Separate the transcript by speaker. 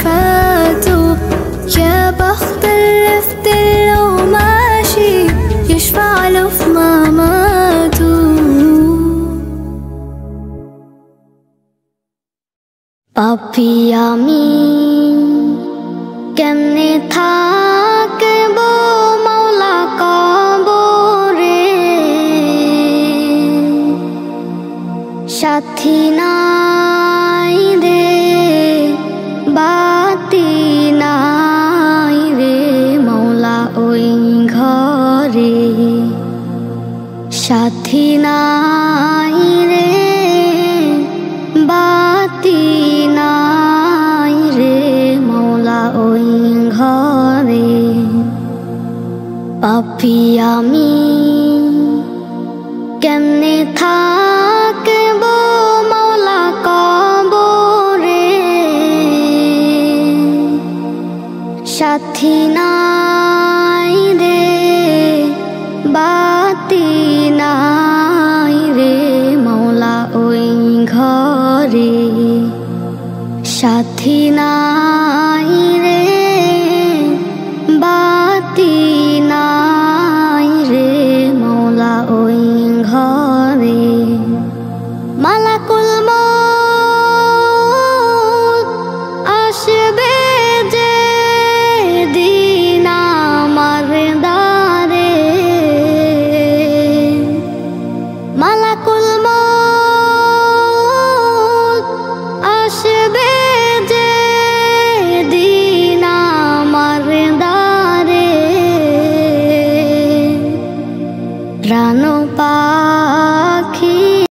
Speaker 1: فاتوا. يا بخت الرفد لو ماشي يشفع له في مماته. পাপী আমি কেমনে থাকব মাওলা কবরে, সাথী নাই রে বাতি নাই রে মাওলা ওই ঘরে, সাথী নাই রে বাতি নাই রে মাওলা ওই ঘরে। পাপী আমি কেমনে থাকব মাওলা কবরে, সাথী নাই রে বাতি নাই রে মাওলা ওই ঘরে, সাথী নাই রে বাতি নাই রে মাওলা ওই ঘরে। মালাকুল মউত আসবে যে দিন আমার দ্বারে, মালাকুল মউত আসবে যে দিন আমার দ্বারে, প্রাণ